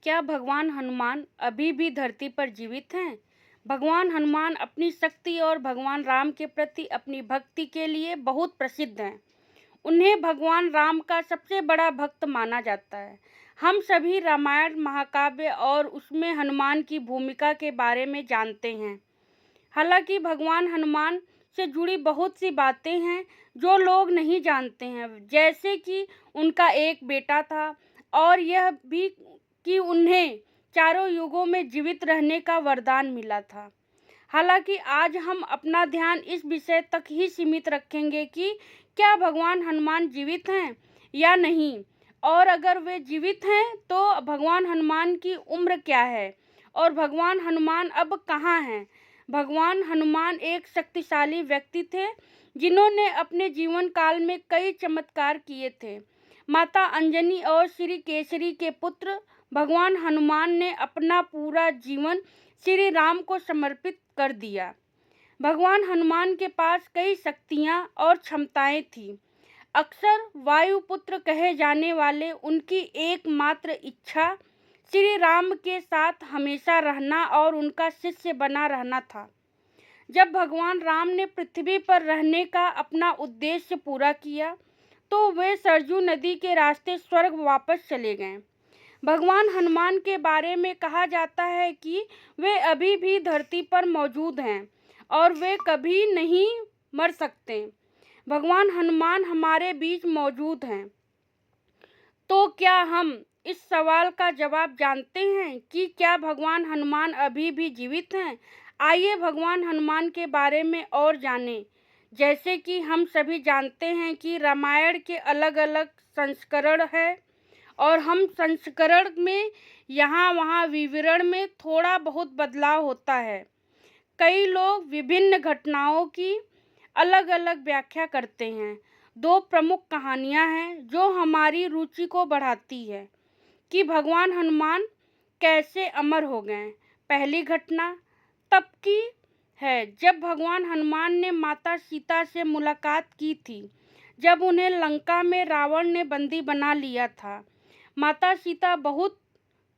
क्या भगवान हनुमान अभी भी धरती पर जीवित हैं? भगवान हनुमान अपनी शक्ति और भगवान राम के प्रति अपनी भक्ति के लिए बहुत प्रसिद्ध हैं। उन्हें भगवान राम का सबसे बड़ा भक्त माना जाता है। हम सभी रामायण महाकाव्य और उसमें हनुमान की भूमिका के बारे में जानते हैं। हालांकि भगवान हनुमान से जुड़ी बहुत सी बातें हैं जो लोग नहीं जानते हैं, जैसे कि उनका एक बेटा था और यह भी कि उन्हें चारों युगों में जीवित रहने का वरदान मिला था। हालांकि आज हम अपना ध्यान इस विषय तक ही सीमित रखेंगे कि क्या भगवान हनुमान जीवित हैं या नहीं, और अगर वे जीवित हैं तो भगवान हनुमान की उम्र क्या है और भगवान हनुमान अब कहाँ हैं। भगवान हनुमान एक शक्तिशाली व्यक्ति थे जिन्होंने अपने जीवन काल में कई चमत्कार किए थे। माता अंजनी और श्री केसरी के पुत्र भगवान हनुमान ने अपना पूरा जीवन श्री राम को समर्पित कर दिया। भगवान हनुमान के पास कई शक्तियां और क्षमताएं थीं। अक्सर वायुपुत्र कहे जाने वाले उनकी एकमात्र इच्छा श्री राम के साथ हमेशा रहना और उनका शिष्य बना रहना था। जब भगवान राम ने पृथ्वी पर रहने का अपना उद्देश्य पूरा किया तो वे सरजू नदी के रास्ते स्वर्ग वापस चले गए। भगवान हनुमान के बारे में कहा जाता है कि वे अभी भी धरती पर मौजूद हैं और वे कभी नहीं मर सकते। भगवान हनुमान हमारे बीच मौजूद हैं। तो क्या हम इस सवाल का जवाब जानते हैं कि क्या भगवान हनुमान अभी भी जीवित हैं? आइए भगवान हनुमान के बारे में और जानें। जैसे कि हम सभी जानते हैं कि रामायण के अलग अलग संस्करण हैं और हम संस्करण में यहाँ वहाँ विवरण में थोड़ा बहुत बदलाव होता है। कई लोग विभिन्न घटनाओं की अलग अलग व्याख्या करते हैं। दो प्रमुख कहानियाँ हैं जो हमारी रुचि को बढ़ाती है कि भगवान हनुमान कैसे अमर हो गए। पहली घटना तब की है जब भगवान हनुमान ने माता सीता से मुलाकात की थी, जब उन्हें लंका में रावण ने बंदी बना लिया था। माता सीता बहुत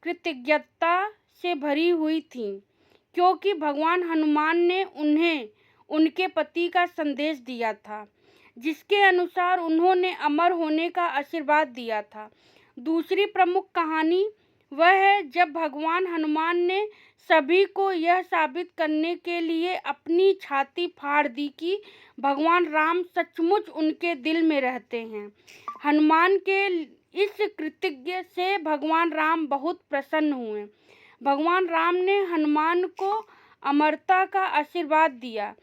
कृतज्ञता से भरी हुई थीं क्योंकि भगवान हनुमान ने उन्हें उनके पति का संदेश दिया था जिसके अनुसार उन्होंने अमर होने का आशीर्वाद दिया था। दूसरी प्रमुख कहानी वह है जब भगवान हनुमान ने सभी को यह साबित करने के लिए अपनी छाती फाड़ दी कि भगवान राम सचमुच उनके दिल में रहते हैं। हनुमान के इस कृतज्ञ से भगवान राम बहुत प्रसन्न हुए। भगवान राम ने हनुमान को अमरता का आशीर्वाद दिया।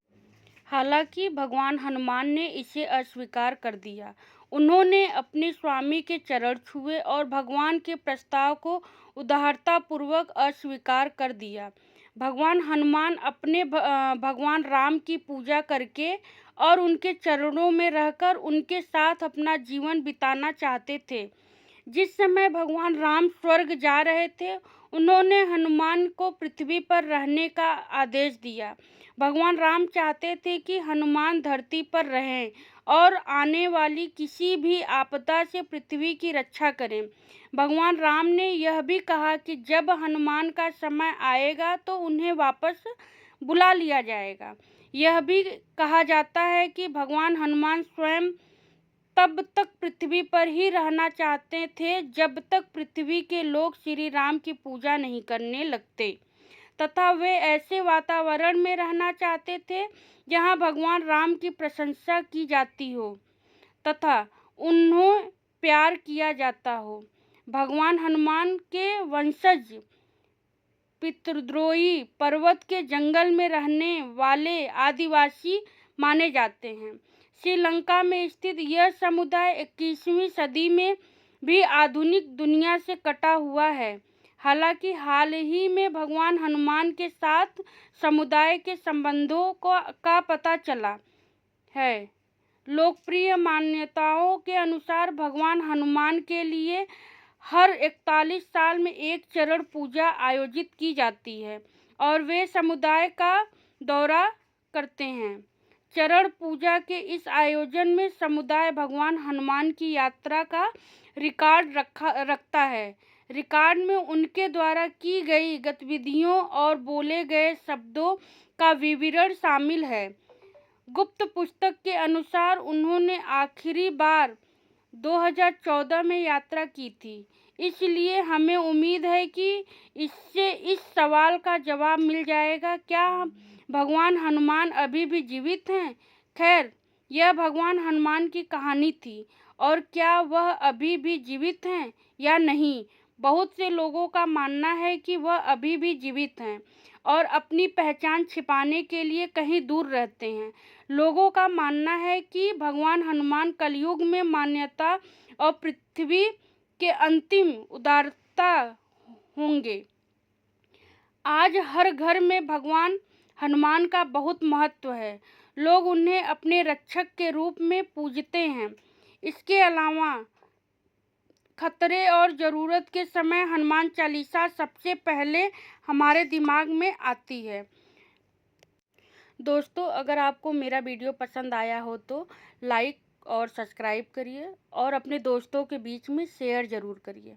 हालांकि भगवान हनुमान ने इसे अस्वीकार कर दिया। उन्होंने अपने स्वामी के चरण छुए और भगवान के प्रस्ताव को उदारतापूर्वक अस्वीकार कर दिया। भगवान हनुमान अपने भगवान राम की पूजा करके और उनके चरणों में रहकर उनके साथ अपना जीवन बिताना चाहते थे। जिस समय भगवान राम स्वर्ग जा रहे थे, उन्होंने हनुमान को पृथ्वी पर रहने का आदेश दिया। भगवान राम चाहते थे कि हनुमान धरती पर रहें और आने वाली किसी भी आपदा से पृथ्वी की रक्षा करें। भगवान राम ने यह भी कहा कि जब हनुमान का समय आएगा तो उन्हें वापस बुला लिया जाएगा। यह भी कहा जाता है कि भगवान हनुमान स्वयं तब तक पृथ्वी पर ही रहना चाहते थे जब तक पृथ्वी के लोग श्री राम की पूजा नहीं करने लगते, तथा वे ऐसे वातावरण में रहना चाहते थे जहां भगवान राम की प्रशंसा की जाती हो तथा उन्हें प्यार किया जाता हो। भगवान हनुमान के वंशज पितृद्रोही पर्वत के जंगल में रहने वाले आदिवासी माने जाते हैं। श्रीलंका में स्थित यह समुदाय 21वीं सदी में भी आधुनिक दुनिया से कटा हुआ है। हालांकि हाल ही में भगवान हनुमान के साथ समुदाय के संबंधों का पता चला है। लोकप्रिय मान्यताओं के अनुसार भगवान हनुमान के लिए हर 41 साल में एक चरण पूजा आयोजित की जाती है और वे समुदाय का दौरा करते हैं। चरण पूजा के इस आयोजन में समुदाय भगवान हनुमान की यात्रा का रिकॉर्ड रखता है। रिकॉर्ड में उनके द्वारा की गई गतिविधियों और बोले गए शब्दों का विवरण शामिल है। गुप्त पुस्तक के अनुसार उन्होंने आखिरी बार 2014 में यात्रा की थी, इसलिए हमें उम्मीद है कि इससे इस सवाल का जवाब मिल जाएगा, क्या भगवान हनुमान अभी भी जीवित हैं? खैर, यह भगवान हनुमान की कहानी थी, और क्या वह अभी भी जीवित हैं या नहीं? बहुत से लोगों का मानना है कि वह अभी भी जीवित हैं और अपनी पहचान छिपाने के लिए कहीं दूर रहते हैं। लोगों का मानना है कि भगवान हनुमान कलयुग में मानवता और पृथ्वी के अंतिम उद्धारकर्ता होंगे। आज हर घर में भगवान हनुमान का बहुत महत्व है। लोग उन्हें अपने रक्षक के रूप में पूजते हैं। इसके अलावा खतरे और ज़रूरत के समय हनुमान चालीसा सबसे पहले हमारे दिमाग में आती है। दोस्तों, अगर आपको मेरा वीडियो पसंद आया हो तो लाइक और सब्सक्राइब करिए और अपने दोस्तों के बीच में शेयर ज़रूर करिए।